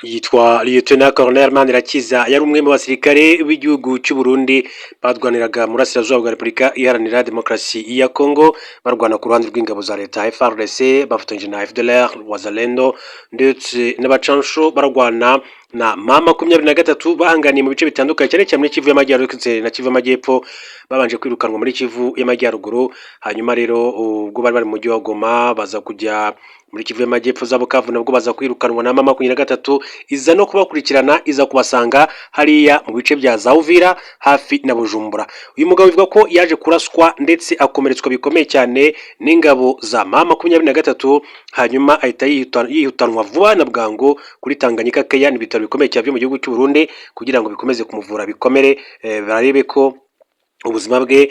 yitwa Lieutenant Colonel Manirakiza yari umwe mu basirikare b'igihugu cy'u Burundi barwaniraga mu burasirazuba bwa Repubulika Iharanira Demokarasi ya Congo barwana ku ruhande rw'ingabo za leta FARDC bafatanyije na FDLR Wazalendo ndetse n'abacansho barwana na M23 bahanganiye mu bice bitandukanye cyane cyane muri Kivu y'Amajyaruguru na Kivu y'Amajyepfo babanje kwirukanwa muri Kivu y'Amajyaruguru hanyuma rero ubwo bari mu mujyi wa Goma baza kujya muri Kivu y'Amajyepfo za Bukavu nabwo baza kwirukanwa na M23 iza no kubakurikirana iza kubasanga hariya mu bice bya Uvira hafi na Bujumbura. Uyu mugabo bivuga ko yaje kuraswa ndetse akomeretswa bikomeye cyane n'ingabo za M23 hanyuma ahita yihutanwa vuba na bwango kuri Tanganyika Keya n'ibitaro bikomeye cyane byo mu gihugu cy'u Burundi kugira ngo bikomeze kumuvura bikomere barebe ko ubuzima bwe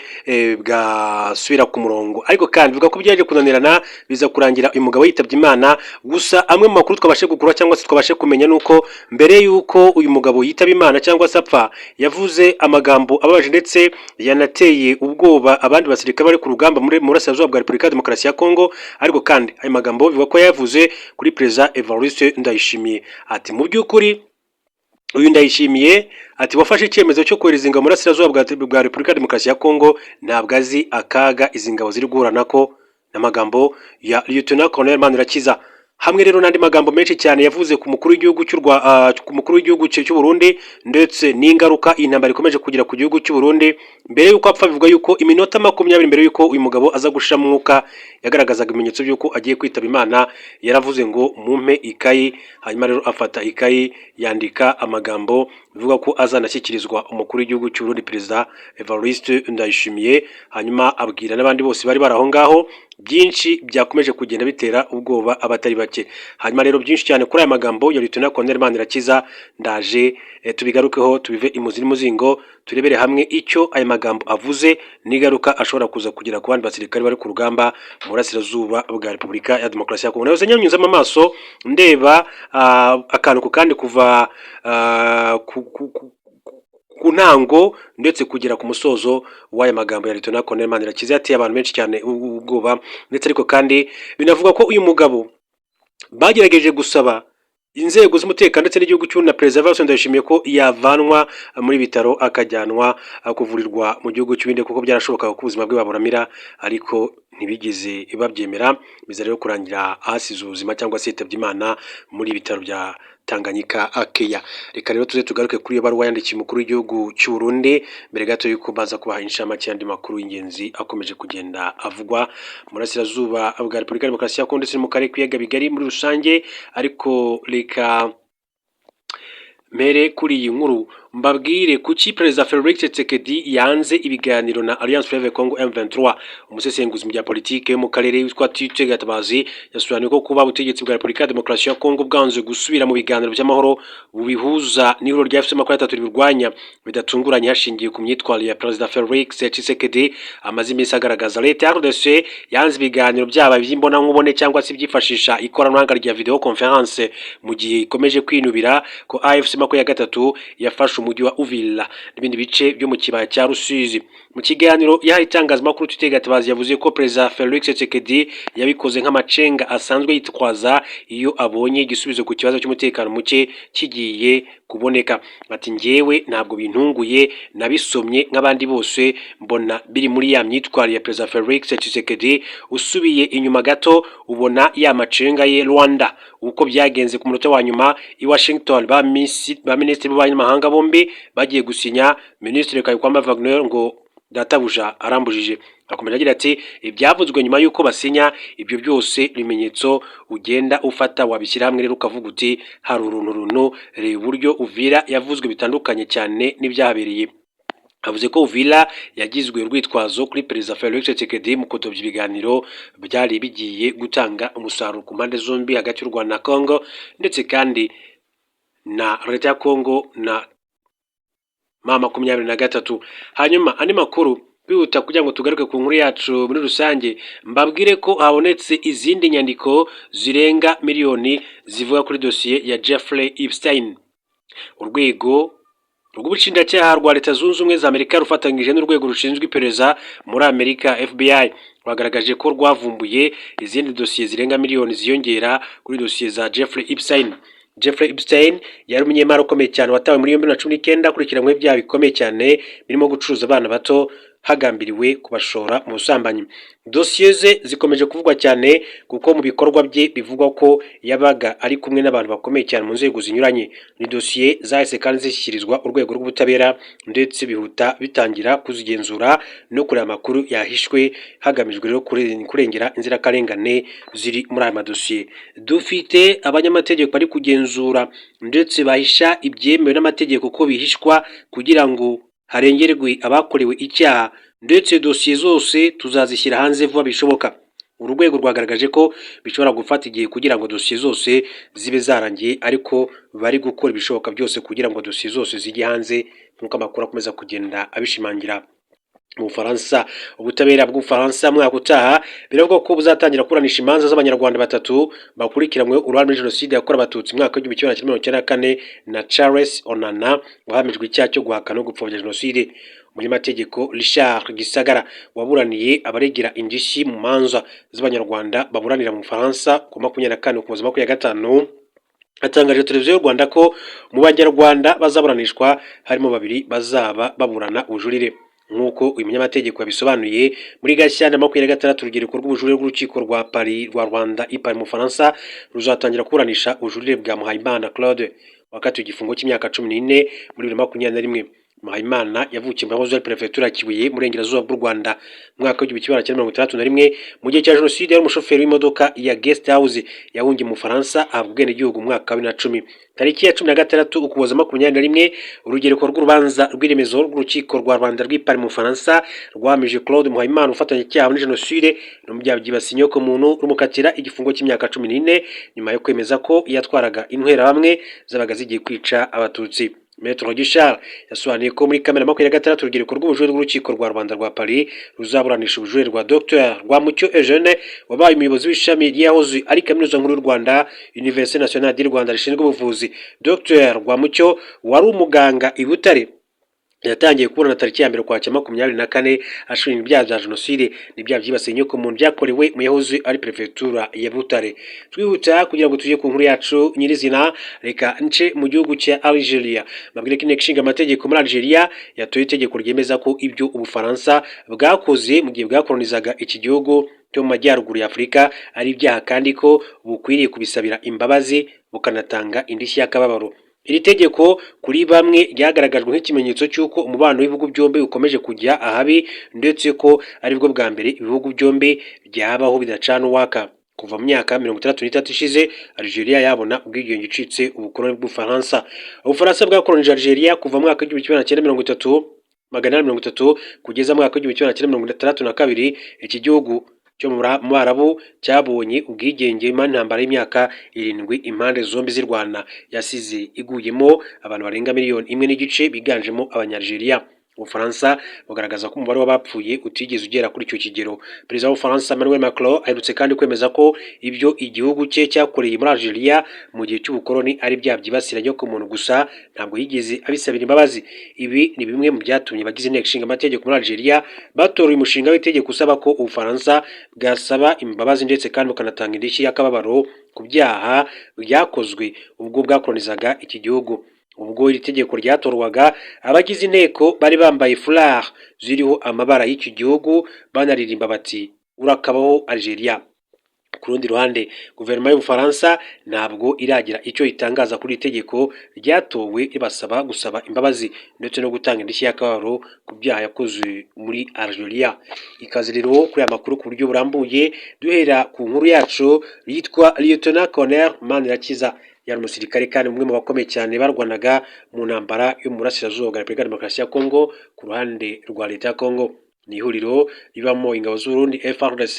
bwasubira ku murongo. Ariko kandi bivuga ko byaje kunanirana biza kurangira uyu mugabo yitabye Imana. Gusa amwe mu makuru twabashe gukura cyangwa se twabashe kumenya nuko mbere yuko uyu mugabo yitaba Imana cyangwa se apfa yavuze amagambo ababaje ndetse yanateye ubwoba abandi basirikare bari ku rugamba muri burasirazuba bwa Repubulika ya Demokarasi ya Congo. Ariko kandi ayo magambo bivuga ko yavuze kuri Perezida Evariste Ndayishimiye ati mu by'ukuri uyu Ndayishimiye ati wafashe icyemezo cyo kohereza ingabo mu burasirazuba bwa Repubulika ya Demokarasi ya Congo ntabwo azi akaga izi ngabo ziri guhura nako. N'amagambo ya Lieutenant Colonel Manirakiza hamwe rero n'andi magambo menshi cyane yavuze ku mukuru w'igihugu cy'u Burundi ndetse n'ingaruka intambara ikomeje kugira ku gihugu cy'u Burundi. Mbere yuko apfa bivuga yuko iminota 20 mbere yuko uyu mugabo aza gushira mwuka yagaragazaga ibimenyetso by'uko agiye kwitaba Imana. Yaravuze ngo mumpe ikayi, hanyuma rero afata ikayi yandika amagambo bivuga ko azanashyikirizwa umukuru w'igihugu cy'u Burundi Perezida Evariste Ndayishimiye. Hanyuma abwira n'abandi bose bari baraho ngaho byinshi byakomeje kugenda bitera ubwoba abatari bake. Hanyuma rero byinshi cyane kuri aya magambo ya Lieutenant Colonel Manirakiza ndaje tubigarukeho tubive imuzi n'umuzingo turebere hamwe icyo aya magambo avuze n'igaruka ashobora kuza kugira ku bandi basirikare bari ku rugamba mu burasirazuba bwa Repubulika ya Demokarasi ya Kongo. Nawe nyanyuza amaso ndeba akantu ku kandi kuva ku ntango ndetse kugera ku musozo w'aya magambo ya Lieutenant Colonel Manirakiza yateye abantu benshi cyane ubwoba. Ndetse ariko kandi binavuga ko uyu mugabo bagerageje gusaba inzego z'umutekano ndetse n'igihugu cy'u na Perezida Evariste Ndayishimiye ko yavanwa muri bitaro akajyanwa kuvurirwa mu gihugu cy'ibindi kuko byarashoboka ko ubuzima bwe baburamira, ariko ntibigeze babyemera. Biza rero kurangira ahasize ubuzima cyangwa se yitabye Imana muri bitaro bya Tanganyika Keya. Reka rero tuze tugaruke kuri iyo baruwa yandikiye umukuru w'igihugu cy'u Burundi mbere gato yuko baza kubaha inshamake y'andi makuru y'ingenzi akomeje kugenda avugwa mu burasirazuba bwa Repubulika ya Demokarasi ya Kongo ndetse mu karere k'ibiyaga bigari muri rusange. Ariko reka mere kuri iyi nkuru mbabwire kuki Perezida Felix Tshisekedi yanze ibiganiro na Alliance Fleuve Congo M23. Umusesenguzi mu bya politike mu karere witwa Tite Gatabazi yasobanuye ko kuba ubutegetsi bwa Repubulika ya Demokarasi ya Congo bwanze gusubira mu biganiro by'amahoro bubihuza n'ihuriro rya FC23 ribirwanya bidatunguranye hashingiye ku myitwarire ya Perezida Felix Tshisekedi amaze iminsi agaragaza. Leta ya RDC yanze ibiganiro byaba by'imbona nkubone cyangwa se byifashisha ikoranabuhanga rya video conference mu gihe ikomeje kwinubira ko AFC23 yafashe umujyi wa Uvira n'ibindi bice byo mu kibaya cya Rusizi. Mu kiganiro yahaye itangazamakuru Tite Gatabazi yavuze ko Perezida Felix Tshisekedi yabikoze nk'amacenga asanzwe yitwaza iyo abonye igisubizo ku kibazo cy'umutekano muke kigiye kuboneka. Ati njyewe ntabwo bintunguye, nabisomye nk'abandi bose mbona biri muri ya myitwarire ya Perezida Felix Tshisekedi. Usubiye inyuma gato ubona ya macenga ye Rwanda uko byagenze ku munota wa nyuma i Washington ba minisitiri b'abanyamahanga bombi bagiye gusinya. Minisitiri Kayumba Wagner ngo databuja arambujije. Akomeza agira ati ibyavuzwe nyuma yuko basinya ibyo byose bimenyetso ugenda ufata wabishyira hamwe rero ukavuga uti hari uruntu reba uburyo Uvira yavuzwe bitandukanye cyane n'ibyahabereye. Avuze ko Uvira yagizwe urwitwazo kuri Perezida Felix Tshisekedi mu kutobya ibiganiro byari bigiye gutanga umusaruro ku mpande zombi hagati y'u Rwanda na Congo ndetse kandi na leta ya Congo na M23. Hanyuma andi makuru bihuta kugira ngo tugaruke ku nkuru yacu muri rusange mbabwire ko habonetse izindi nyandiko zirenga miliyoni zivuga kuri dosiye ya Jeffrey Epstein. Urwego rw'ubushinjacyaha rwa Leta Zunze Ubumwe za Amerika rufatanyije n'urwego rushinzwe iperereza muri Amerika FBI rwagaragaje ko rwavumbuye izindi dosiye zirenga miliyoni ziyongera kuri dosiye za Jeffrey Epstein. Jeffrey Epstein yari umunyemari ukomeye cyane watawe muri 2019 akurikiranyweho ibyaha bikomeye cyane birimo gucuruza abana bato hagambiriwe kubashora mu busambanyi. Dosiye ze zikomeje kuvugwa cyane kuko mu bikorwa bye bivugwa ko yabaga ari kumwe n'abantu bakomeye cyane mu nzego zinyuranye. Ni dosiye zahise kandi zishyikirizwa urwego rw'ubutabera ndetse bihuta bitangira kuzigenzura no kureba amakuru yahishwe hagamijwe rero kurengera inzirakarengane ziri muri aya madosiye. Dufite abanyamategeko bari kugenzura ndetse bahisha ibyemewe n'amategeko ko bihishwa kugira ngo harengerwe abakorewe icyaha, ndetse dosiye zose tuzazishyira hanze vuba bishoboka. Urwego rwagaragaje ko bishobora gufata igihe kugira ngo dosiye zose zibe zarangiye, ariko bari gukora ibishoboka byose kugira ngo dosiye zose zijye hanze nk'uko amakuru akomeza kugenda abishimangira. Mu Bufaransa, ubutabera bw'Ubufaransa mwaka utaha biravuga ko buzatangira kuburanisha imanza z'abanyarwanda batatu bakurikiranywe uruhare muri jenoside yakorewe abatutsi mu mwaka w'1994 na Charles Onana wahamijwe icyaha cyo guhakana no gupfobya jenoside. Umunyamategeko Richard Gisagara waburaniye abaregera indishyi mu manza z'abanyarwanda baburanira mu Bufaransa ku 24 Ukuboza 2025 atangaje televiziyo y'u Rwanda ko mu banyarwanda bazaburanishwa harimo babiri bazaba baburana ubujurire. Nk'uko uyu munyamategeko yabisobanuye, muri Gashyantare 2026 urubyiruko rw'ubujurire rw'urukiko rwa Paris rwa Rwanda i Paris mu Bufaransa ruzatangira kuburanisha ubujurire bwa Muhayimana Claude wakatiwe igifungo cy'imyaka 14 muri 2021. Muhayimana yavukiye mu yahoze ari Perefegitura ya Kibuye mu Burengerazuba bw'u Rwanda mu mwaka w'1961 mu gihe cya jenoside yari umushoferi w'imodoka ya Guest House yahungiye mu Bufaransa ahabwa ubwenegihugu mu mwaka wa 2010. Tariki ya 16 Ukuboza 2021 urugereko rw'urubanza rw'iremezo rw'urukiko rwa Rwanda rw'i Paris mu Bufaransa rwahamije Claude Muhayimana ufatanyacyaha muri jenoside no mu byaha byibasiye inyokomuntu rumukatira igifungo cy'imyaka 14 nyuma yo kwemeza ko yatwaraga intwerahamwe zabaga zigiye kwica abatutsi. Maître Gishard yasobanuye ko muri Kamena 2026 urubyiruko rw'ubujurire rw'urukiko rwa Rwanda rwa Paris ruzaburanisha ubujurire rwa Dr Rwamucyo Eugene wabaye umuyobozi w'ishami ryahoze ari Kaminuza Nkuru y'u Rwanda Université Nationale du Rwanda rishinzwe ubuvuzi. Dr Rwamucyo wari umuganga i Butare yatangiye kuburana tariki ya 1 Ukwakira 2024 ashinjwa ibyaha bya jenoside n'ibyaha byibasiye inyokomuntu byakorewe mu yahoze ari Perefegitura ya Butare. Twihuta kugira ngo tujye ku nkuru yacu nyirizina, reka nce mu gihugu cya Algeria. Mabwire ko inteko ishinga amategeko muri Algeria yatoye itegeko ryemeza ko ibyo Ubufaransa bwakoze mu gihe bwakolonizaga iki gihugu cyo mu majyaruguru ya Afurika ari ibyaha kandi ko bukwiriye kubisabira imbabazi bukanatanga indishyi y'akababaro. Iri tegeko kuri bamwe ryagaragajwe nk'ikimenyetso cy'uko umubano w'ibihugu byombi ukomeje kujya ahabi, ndetse ko aribwo bwa mbere ibihugu byombi byabaho bidacana uwaka. Kuva mu myaka 63 ishize Algeria yabona ubwigenge icitse ubukoloni bw'Ubufaransa. Ubufaransa bwakolonije Algeria kuva mu mwaka w'1930 kugeza mu mwaka w'1962. Iki gihugu cyo mu Barabu cyabonye ubwigenge mu ntambara y'imyaka 7 impande zombi z'Irwana yasize iguyemo abantu barenga 1,5 miliyoni biganjemo Abanyalgeria. Ubufaransa bugaragaza ko umubare w'abapfuye utigeze ugera kuri icyo kigero. Perezida w'Ubufaransa Emmanuel Macron aherutse kandi kwemeza ko ibyo igihugu cye cyakoreye muri Algeria mu gihe cy'ubukoloni ari bya byibasira inyokomuntu gusa, ntabwo yigeze abisabira imbabazi. Ibi ni bimwe mu byatumye bagize inteko ishinga amategeko muri Algeria batora uyu mushinga w'itegeko usaba ko Ubufaransa bwasaba imbabazi ndetse kandi bukanatanga indishyi y'akababaro ku byaha byakozwe ubwo bwakolonizaga iki gihugu. Ubwo iri tegeko ryatorwaga abagize inteko bari bambaye foulard ziriho amabara y'iki gihugu banaririmba bati urakabaho Algeria. Ku rundi ruhande guverinoma y'Ubufaransa ntabwo iragira icyo itangaza kuri itegeko ryatowe ribasaba gusaba imbabazi ndetse no gutanga indishyi y'akababaro ku byaha yakoze muri Algeria. Ikaze rero kuri aya makuru ku buryo burambuye, duhera ku nkuru yacu yitwa Lieutenant Colonel Manirakiza. Yari umusirikare kandi umwe mu bakomeye cyane barwanaga mu ntambara yo mu burasirazuba bwa Repubulika Demokarasi ya Kongo ku ruhande rwa leta ya Kongo. Ni ihuriro ribamo ingabo z'Uburundi FARDC,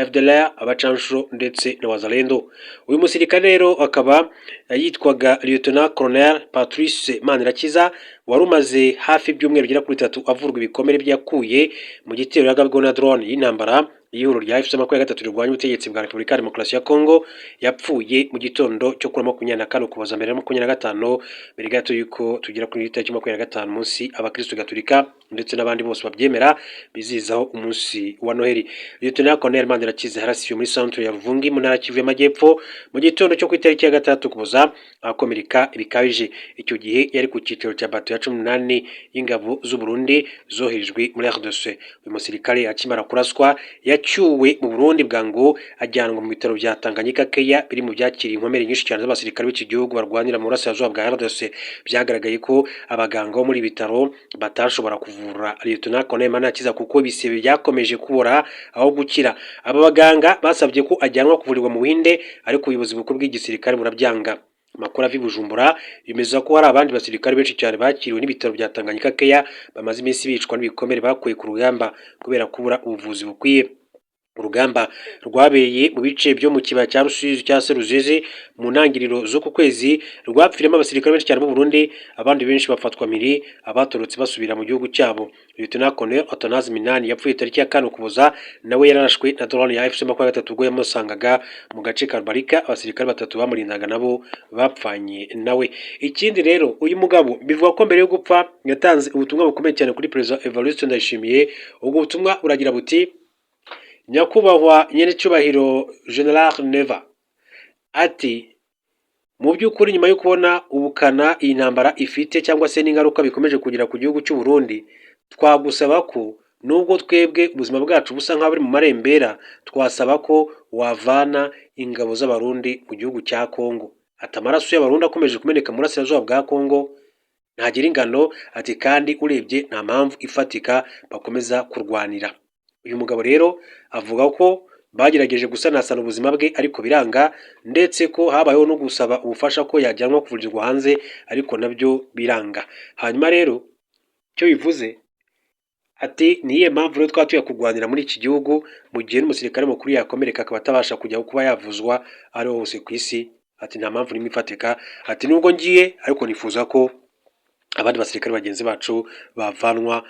FDLR, abacanshuro ndetse na Wazalendo. Uyu musirikare rero akaba yitwaga Lieutenant Colonel Patrice Manirakiza wari umaze hafi ibyumweru bigera kuri 3 avurwa ibikomere byakuye mu gitero yagabwe na drone y'intambara y'ihuriro rya F23 rirwanya ubutegetsi bwa Repubulika Demokarasi ya Kongo. Yapfuye mu gitondo cyo kuri 24 Ukuboza 2025 mbere gato yuko tugera kuri tariki 25 munsi abakristo Gatolika ndetse n'abandi bose babyemera bizizaho umunsi wa Noheli. Lieutenant Colonel Manirakiza yarasiwe muri centre ya Ruvungi mu ntara ya Kivu y'Amajyepfo mu gitondo cyo ku itariki ya 6 Ukuboza akomereka bikabije. Icyo gihe yari ku cyiciro cya bato ya 18 y'ingabo z'u Burundi zoherejwe muri RDC. Uyu musirikare akimara kuraswa yacyuwe mu Burundi bwango ajyanwa mu bitaro bya Tanganyika Keya biri mu byakiriye inkomere nyinshi cyane z'abasirikare b'iki gihugu barwanira mu burasirazuba bwa RDC. Byagaragaye ko abaganga bo muri bitaro batashobora kuvura Lieutenant Colonel Manirakiza kuko ibisebe byakomeje kubora aho gukira. Aba baganga basabye ko ajyanwa kuvurirwa mu Buhinde ariko ubuyobozi bukuru bw'igisirikare burabyanga. Amakuru ava i Bujumbura yemeza ko hari abandi basirikare benshi cyane bakiriwe n'ibitaro bya Tanganyika Keya bamaze iminsi bicwa n'ibikomere bakuye ku rugamba kubera kubura ubuvuzi bukwiye. Urugamba rwabereye mu bice byo mu kibaya cya Rusizi cya Seruzizi mu ntangiriro zo ku kwezi, rwapfiremo abasirikare benshi cyane b'u Burundi, abandi benshi bafatwa miri, abatorotse basubira mu gihugu cyabo. Lieutenant Colonel Atanazi Minani yapfuye tariki ya 4 Ukuboza, nawe yararashwe na drone ya FC-23 ubwo yamusangaga mu gace ka Barika. Abasirikare 3 bamurindaga nabo bapfanye nawe. Ikindi rero uyu mugabo bivuga ko mbere yo gupfa yatanze ubutumwa bukomeye cyane kuri President Evariste Ndayishimiye. Ubwo butumwa uragira buti: Nyakubahwa Nyenecyubahiro General Neva, ati mu by'ukuri nyuma yo kubona ubukana iyi ntambara ifite cyangwa se n'ingaruka bikomeje kugira ku gihugu cy'u Burundi, twagusaba ko nubwo twebwe ubuzima bwacu busa nk'aho buri mu marembera, twasaba ko wavana ingabo z'abarundi mu gihugu cya Kongo. Ati amaraso y'abarundi akomeje kumeneka mu burasirazuba bwa Kongo ntagira ingano, ati kandi urebye nta mpamvu ifatika bakomeza kurwanira. Uyu mugabo rero avuga ko bagerageje gusanasana ubuzima bwe ariko biranga, ndetse ko habayeho no gusaba ubufasha ko yajyanwa kuvurirwa hanze ariko nabyo biranga. Hanyuma rero cyo bivuze ati niye mpamvu rero twatuye kurwanira muri iki gihugu mu gihe n'umusirikare mukuru yakomereka akaba atabasha kujya kuba yavuzwa ari hose ku isi. Ati nta mpamvu nimwe ifatika, ati nubwo ngiye ariko nifuza ko abandi basirikare bagenzi bacu bavanwa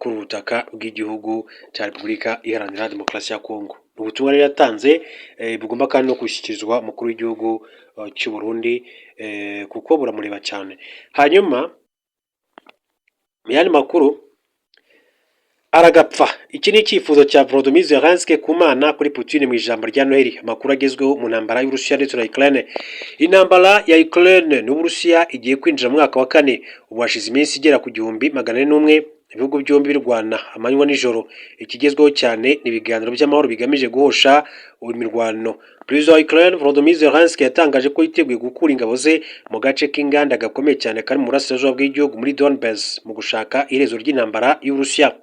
kuri ubutaka bw'igihugu cya Repubulika Iharanira Demokarasi ya Kongo. Ubutumwa rero yatanze bugomba kandi no gushyikirizwa umukuru w'igihugu cy'u Burundi kuko buramureba cyane. Hanyuma mu yandi makuru, aragapfa. Iki ni icyifuzo cya Volodymyr Zelensky ku Mana kuri Putin mu ijambo rya Noheli. Amakuru agezweho mu ntambara y'Uburusiya ndetse na Ukraine. Intambara ya Ukraine n'Uburusiya igiye kwinjira mu mwaka wa 4. Ubu hashize iminsi igera ku 1401 ibihugu byombi birwana amanywa n'ijoro. Ikigezweho cyane ni ibiganiro by'amahoro bigamije guhosha imirwano. Perezida wa Ukraine Volodymyr Zelensky yatangaje ko yiteguye gukura ingabo ze mu gace k'inganda gakomeye cyane kari mu burasirazuba bw'igihugu muri Donbass mu gushaka iherezo ry'intambara y'Uburusiya.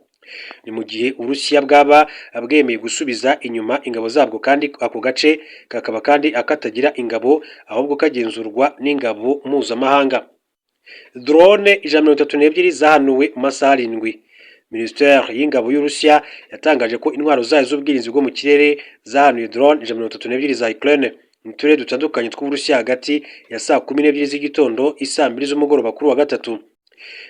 Ni mu gihe Uburusiya bwaba bwemeye gusubiza inyuma ingabo zabwo, kandi ako gace kakaba kandi akatagira ingabo ahubwo kagenzurwa n'ingabo mpuzamahanga. Drone 132 zahanuwe mu masaha 7. Minisiteri y'ingabo y'Uburusiya yatangaje ko intwaro zayo z'ubwirinzi bwo mu kirere zahanuye drone 132 za Ukraine mu turere dutandukanye tw'Uburusiya hagati ya saa 12 z'igitondo isaa 2 z'umugoroba kuri wa gatatu.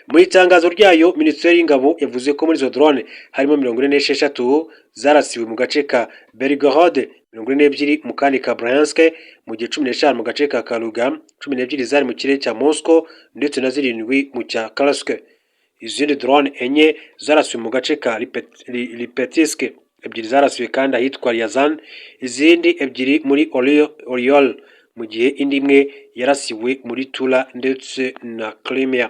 Mu itangazo ryayo, Minisiteri y'ingabo yavuze ko muri izo drone harimo 46 zarasiwe mu gace ka Belgorod, 42 mu kandi ka Bryansk, mu gihe 15 mu gace ka Kaluga, 12 zari mu kirere cya Moscow ndetse na 7 mu cya Kursk. Izindi drone enye zarasiwe mu gace ka Lipetsk, 2 zarasiwe kandi ahitwa Ryazan, izindi 2 muri Oriol, mu gihe indi imwe yarasiwe muri Tula ndetse na Crimea.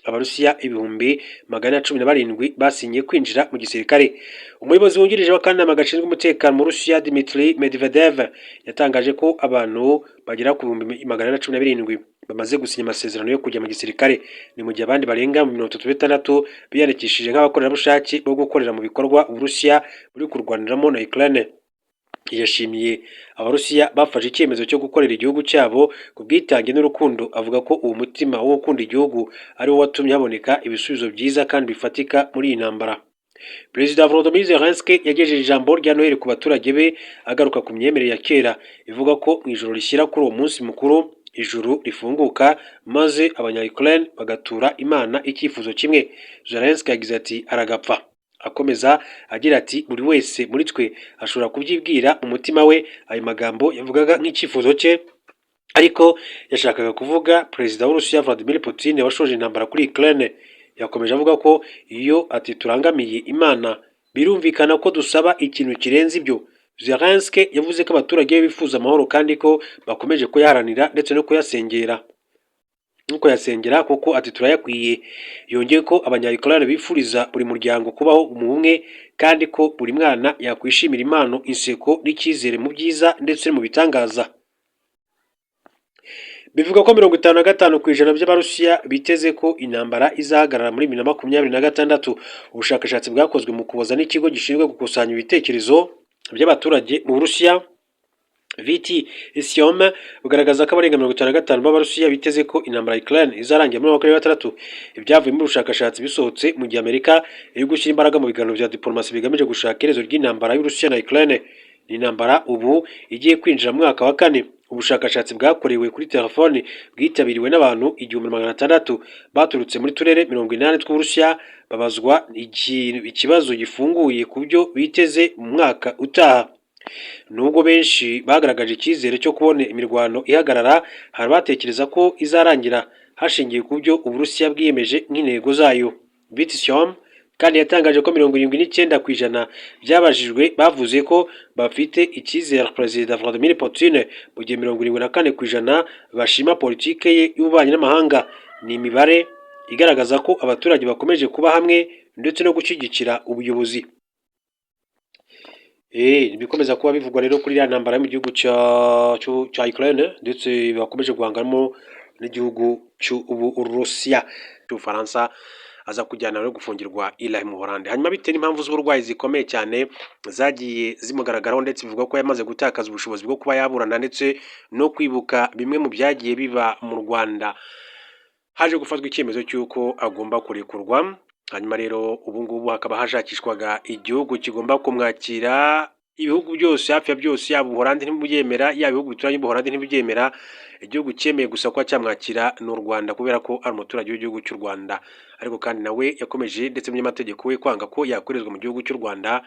Abarusiya 17,000 basinye kwinjira mu gisirikare. Umuyobozi wungirije w'akanama gashinzwe umutekano mu Rusiya Dmitry Medvedev yatangaje ko abantu bagera ku 17,000 bamaze gusinya amasezerano yo kujya mu gisirikare. Ni mu gihe abandi barenga 36 biyandikishije nk'abakorerabushake bo gukorera mu bikorwa Uburusiya buri kurwaniramo na Ukraine. Yashimiye Abarusiya bafashe icyemezo cyo gukorera igihugu cyabo ku bwitange n'urukundo. Avuga ko uwo mutima wo gukunda igihugu ari wo watumye haboneka ibisubizo byiza kandi bifatika muri iyi ntambara. Perezida Volodymyr Zelensky yagejeje ijambo rya Noheli ku baturage be agaruka ku myemerere ya kera ivuga ko mu ijoro rishyira kuri uwo munsi mukuru ijuru rifunguka maze abanya-Ukraine bagatura Imana icyifuzo kimwe. Zelensky yagize ati aragapfa. Akomeza agira ati buri wese muri twe ashobora kubyibwira mu mutima we. Ayo magambo yavugaga nk'icyifuzo cye, ariko yashakaga kuvuga Perezida w'Urusiya Vladimir Putin washoje intambara kuri Ukraine. yakomeje avuga ko iyo ati turangamiye Imana birumvikana ko dusaba ikintu kirenze ibyo. Zelensky yavuze ko abaturage be bifuza amahoro kandi ko bakomeje kuyaharanira ndetse no kuyasengera kuko ati turayakwiye. Yongeye ko abanya-Ukraine bifuriza buri muryango kubaho mu bumwe kandi ko buri mwana yakwishimira impano, inseko n'icyizere mu byiza ndetse mu bitangaza. Bivuga ko 55% by'Abarusiya biteze ko intambara izahagarara muri 2026. Ubushakashatsi bwakozwe mu Kuboza n'ikigo gishinzwe gukusanya ibitekerezo by'abaturage mu Burusiya VT-Siom bugaragaza ko abarenga 55% b'Abarusiya biteze ko intambara ya Ukraine izarangira muri 2026. Ibyavuye mu bushakashatsi bisohotse mu gihe Amerika iri gushyira imbaraga mu biganiro bya diplomasi bigamije gushaka iherezo ry'intambara y'Uburusiya na Ukraine. Ni intambara ubu igiye kwinjira mu mwaka wa 4. Ubushakashatsi bwakorewe kuri telefoni bwitabiriwe n'abantu 1600 baturutse muri turere 80 tw'Uburusiya babazwa ikibazo gifunguye ku byo biteze mu mwaka utaha. Nubwo benshi bagaragaje icyizere cyo kubona imirwano ihagarara, hari batekereza ko izarangira hashingiye ku byo Uburusiya bwiyemeje nk'intego zayo. VT-Siom kandi yatangaje ko 79% byabajijwe bavuze ko bafite icyizere Perezida Vladimir Putin, mu gihe 74% bashima politike ye y'ububanyi n'amahanga. Ni imibare igaragaza ko abaturage bakomeje kuba hamwe ndetse no gushyigikira ubuyobozi. Bikomeza kuba bivugwa rero kuri ya ntambara mu gihugu cya Ukraine ndetse bakomeje guhanganamo n'igihugu cy'Uburusiya. Ubufaransa aza kujyana no gufungirwa Ilahi mu Buholandi. Hanyuma bitewe n'impamvu z'uburwayi zikomeye cyane zagiye zimugaragaraho ndetse bivuga ko yamaze gutakaza ubushobozi bwo kuba yaburana ndetse no kwibuka bimwe mu byagiye biba mu Rwanda, haje gufatwa icyemezo cy'uko agomba kurekurwa. Hanyuma rero ubu ngubu hakaba hashakishwaga igihugu kigomba kumwakira. Ibihugu byose hafi ya byose, yaba Ubuholandi ntibubyemera, yaba ibihugu bituranye Ubuholandi ntibubyemera. Igihugu cyemeye gusa ko cyamwakira n'u Rwanda kubera ko ari umuturage w'igihugu cy'u Rwanda, ariko kandi nawe yakomeje ndetse n'amategeko we kwanga ko yakorezwa mu gihugu cy'u Rwanda.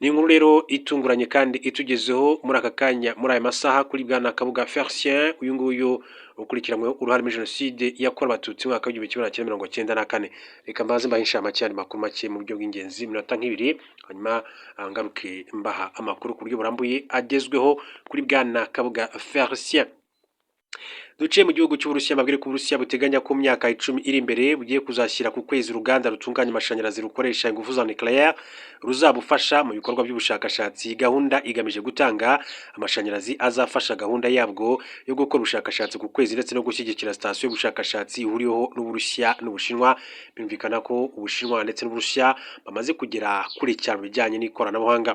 Ni inkuru rero itunguranye kandi itugezeho muri aka kanya muri aya masaha kuri Bwana Kabuga Felicien. Uyu nguyu ukurikiranyweho uruhare muri jenoside yakorewe Abatutsi mu mwaka w'1994. Reka mbaze mbahe inshamake makuru make mu buryo bw'ingenzi minota nk'ibiri, hanyuma ngaruke mbaha amakuru ku buryo burambuye agezweho kuri Bwana Kabuga Felicien. Duciye mu gihugu cy'Uburusiya, mabwire ko Uburusiya buteganya ko myaka 10 iri imbere bugiye kuzashyira ku kwezi uruganda rutunganya amashanyarazi rukoresha ingufu za nucleaire ruzabufasha mu bikorwa by'ubushakashatsi. Gahunda igamije gutanga amashanyarazi azafasha gahunda yabwo yo gukora ubushakashatsi ku kwezi ndetse no gushyigikira sitasiyo y'ubushakashatsi ihuriweho n'Uburusiya n'Ubushinwa. Bimvikana ko Ubushinwa ndetse n'Uburusiya bamaze kugera kuri cyane bijyanye n'ikoranabuhanga.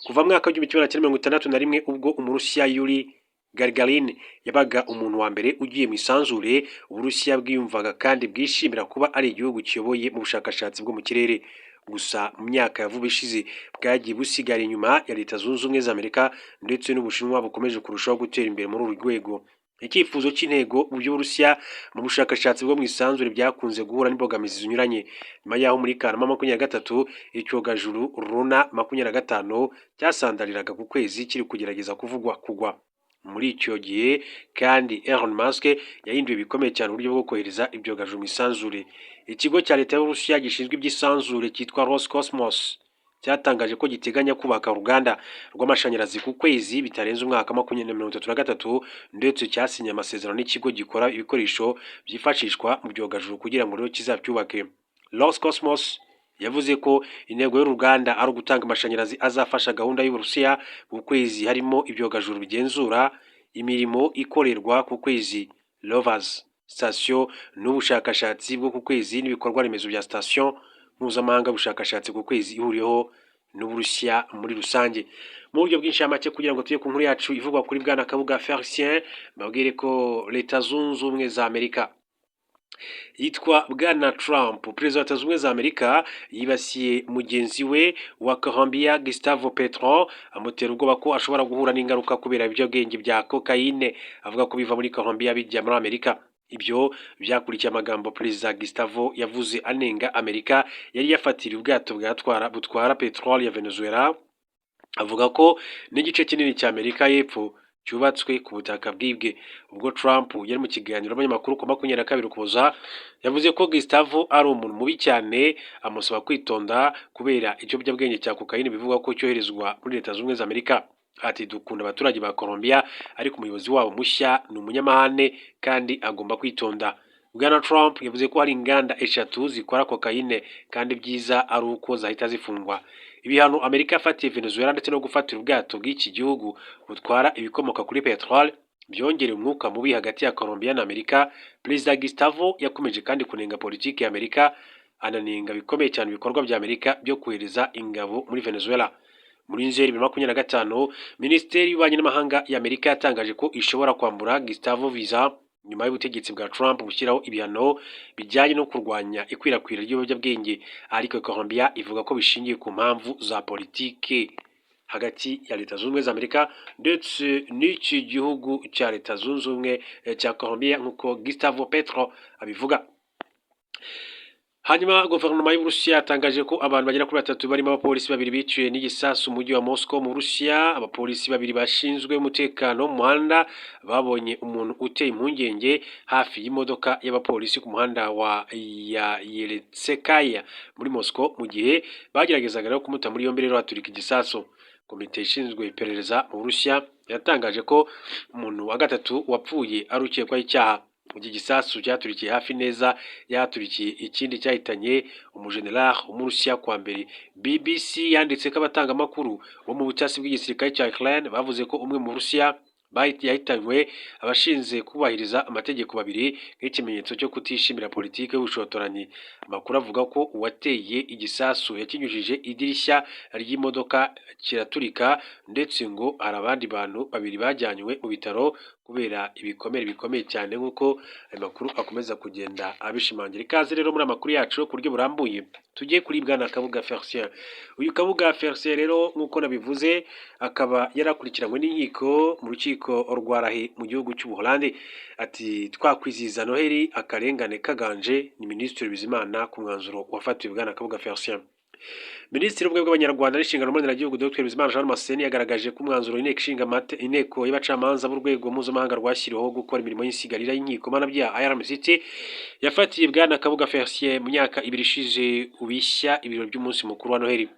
Kuva mu mwaka w'1961 ubwo Umurusiya Yuri Gagarin yabaga umuntu wa mbere ugiye mu isanzure, Uburusiya bwiyumvaga kandi bwishimira kuba ari igihugu kiyoboye mu bushakashatsi bwo mu kirere. Gusa mu myaka ya vuba ishize bwagiye busigara inyuma ya Leta Zunze Ubumwe za Amerika ndetse n'Ubushinwa bukomeje kurushaho gutera imbere muri uru rwego. Icyifuzo cy'intego mu by'Uburusiya mu bushakashatsi bwo mu isanzure byakunze guhura n'imbogamizi zinyuranye. Nyuma y'aho muri Kanama 2023 icyogajuru Luna 25 cyasandaliraga ku kwezi kiri kugerageza kugwa. Muri icyo gihe kandi Elon Musk yahinduye bikomeye cyane uburyo bwo kohereza ibyogajuru mu isanzure. Ikigo cya Leta y'Uburusiya gishinzwe iby'isanzure cyitwa Roscosmos cyatangaje ko giteganya kubaka uruganda rw'amashanyarazi ku kwezi bitarenze umwaka 2033 ndetse cyasinye amasezerano n'ikigo gikora ibikoresho byifashishwa mu byogajuru kugira ngo rero kizabyubake. Roscosmos yavuze ko intego y'uruganda ari ugutanga amashanyarazi azafasha gahunda y'Uburusiya ku kwezi, harimo ibyogajuru bigenzura imirimo ikorerwa ku kwezi, rovers, station n'ubushakashatsi bwo ku kwezi n'ibikorwa remezo bya station mpuzamahanga y'ubushakashatsi ku kwezi ihuriyeho n'Uburusiya muri rusange. Mu buryo bw'inshamake kugira ngo tujye ku nkuru yacu ivugwa kuri Bwana Kabuga Felicien, babwire ko Leta Zunze Ubumwe za Amerika yitwa Bwana Trump, perezida wa Leta Zunze Ubumwe za Amerika, yibasiye mugenzi we wa Colombia Gustavo Petro, amutera ubwoba ko ashobora guhura n'ingaruka kubera ibiyobyabwenge bya cocaine, avuga ko biva muri Colombia bijya muri Amerika. Ibyo byakurikiye amagambo perezida Gustavo yavuze anenga Amerika yari yafatiriye ubwato butwara petroli ya Venezuela, avuga ko n'igice kinini cya Amerika y'Epfo cyubatswe ku butaka bwibwe. Ubwo Trump yari mu kiganiro n'abanyamakuru ku 22 Ukuboza yavuze ko Gustavo ari umuntu mubi cyane, amusaba kwitonda kubera ikiyobyabwenge cya kokayine bivuga ko cyoherezwa muri Leta Zunze Ubumwe za Amerika. Ati dukunda abaturage ba Colombia ariko umuyobozi wabo mushya ni umunyamahane kandi agomba kwitonda. Bwana Trump yavuze ko hari inganda 3 zikora kokayine kandi byiza ari uko zahita zifungwa. Ibihano Amerika yafatiye Venezuela ndetse no gufatira ubwato bw'iki gihugu butwara ibikomoka kuri petrol byongereye umwuka mubi hagati ya Colombia na Amerika. Perezida Gustavo yakomeje kandi kunenga politiki ya Amerika, ananenga bikomeye cyane ibikorwa bya Amerika byo kohereza ingabo muri Venezuela. Muri Nzeri 2025 Minisiteri y'Ububanyi n'Amahanga ya Amerika yatangaje ko ishobora kwambura Gustavo visa nyuma y'ubutegetsi bwa Trump gushyiraho ibihano bijyanye no kurwanya ikwirakwira ry'ibiyobyabwenge, ariko Colombia ivuga ko bishingiye ku mpamvu za politike hagati ya Leta Zunze Ubumwe za Amerika ndetse n'iki gihugu cya Leta Zunze Ubumwe cya Colombia nk'uko Gustavo Petro abivuga. Hanyuma guverinoma y'Uburusiya yatangaje ko abantu bagera kuri 3 barimo abapolisi 2 biciwe n'igisasu mu mujyi wa Moscow mu Burusiya. Abapolisi 2 bashinzwe umutekano mu muhanda babonye umuntu uteye impungenge hafi y'imodoka y'abapolisi ku muhanda wa Yeletsekaya muri Moscow mu gihe bageragezaga no kumuta muri yombi, rero haturika igisasu. Komite ishinzwe iperereza mu Burusiya yatangaje ko umuntu wa gatatu wapfuye ari ukekwaho icyaha. Iki gisasu cyaturikiye hafi neza yaturikiye ikindi cyahitanye umujenerali w'Umurusiya kwa mbere. BBC yanditse ko abatangamakuru bo mu butasi bw'igisirikare cya Ukraine bavuze ko umwe mu Burusiya yahitanywe abashinze kubahiriza amategeko 2 nk'ikimenyetso cyo kutishimira politike y'ubushotoranyi. Amakuru avuga ko uwateye igisasu yakinyujije idirishya ry'imodoka kiraturika ndetse ngo hari abandi bantu 2 bajyanywe mu bitaro kubera ibikomere bikomeye cyane nk'uko ayo makuru akomeza kugenda abishimangira. Ikaze rero muri amakuru yacu ku buryo burambuye tugiye kuri Bwana Kabuga Felicien. Uyu Kabuga Felicien rero nk'uko nabivuze akaba yarakurikiranywe n'inkiko mu rukiko rwarahe mu gihugu cy'Ubuholandi. Ati twakwiziza Noheli akarengane kaganje ni Minisitiri Bizimana ku mwanzuro wafatiwe Bwana Kabuga Felicien. Minisitiri w'ubumwe bw'Abanyarwanda n'inshingano mboneragihugu Dr Bizimana Jean Damascene yagaragaje ko umwanzuro inteko y'abacamanza b'urwego mpuzamahanga rwashyiriweho gukora imirimo y'insigarira y'inkiko mpanabyaha IRMCT yafatiye Bwana Kabuga Felicien mu myaka 2 ishize ubishya ibiro by'umunsi mukuru wa Noheli.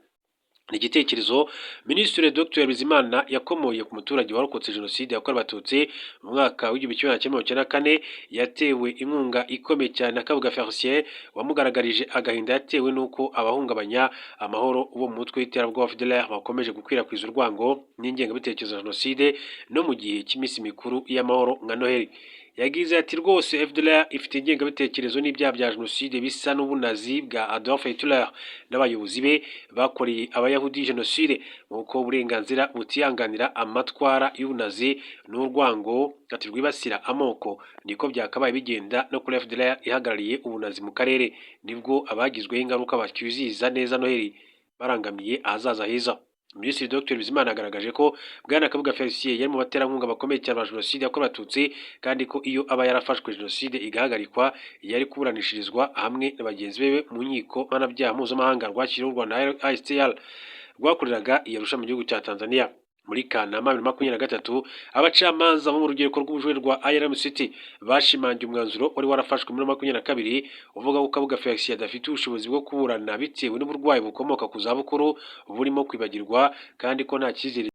Ni igitekerezo Minisitiri Dr Bizimana yakomoye ku muturage warokotse jenoside yakorewe Abatutsi mu mwaka w'1994 yatewe inkunga ikomeye cyane na Kabuga Felicien wamugaragarije agahinda yatewe nuko abahungabanya amahoro bo mu mutwe w'iterabwoba FDLR bakomeje gukwirakwiza urwango n'ingengabitekerezo ya jenoside no mu gihe cy'iminsi mikuru y'amahoro nka Noheli. Yagize ati rwose FDLR ifite ingengabitekerezo n'ibyaha bya jenoside bisa n'ubunazi bwa Adolf Hitler n'abayobozi be bakoreye abayahudi jenoside, nk'uko uburenganzira butiyanganira amatwara y'ubunazi n'urwango ati rwibasira amoko niko byakabaye bigenda no kuri FDLR ihagarariye ubunazi mu karere, nibwo abagizweho ingaruka bakyuziza neza Noheli barangamiye ahazaza heza. Minisitiri Dr Bizimana agaragaje ko Bwana Kabuga Felicien yari mu baterankunga bakomeye cyane ba jenoside yakorewe Abatutsi kandi ko iyo aba yarafashwe jenoside igahagarikwa yari kuburanishirizwa hamwe na bagenzi be mu nkiko mpanabyaha mpuzamahanga rwashyiriweho u Rwanda ICTR rwakoreraga i Arusha mu gihugu cya Tanzania. Muri Kanama 2023 abacamanza bo mu rugereko rw'ubujurire rwa IRMCT bashimangiye umwanzuro wari warafashwe muri 2022 uvuga ko Kabuga Felicien adafite ubushobozi bwo kuburana bitewe n'uburwayi bukomoka ku zabukuru burimo kwibagirwa kandi ko nta cyizere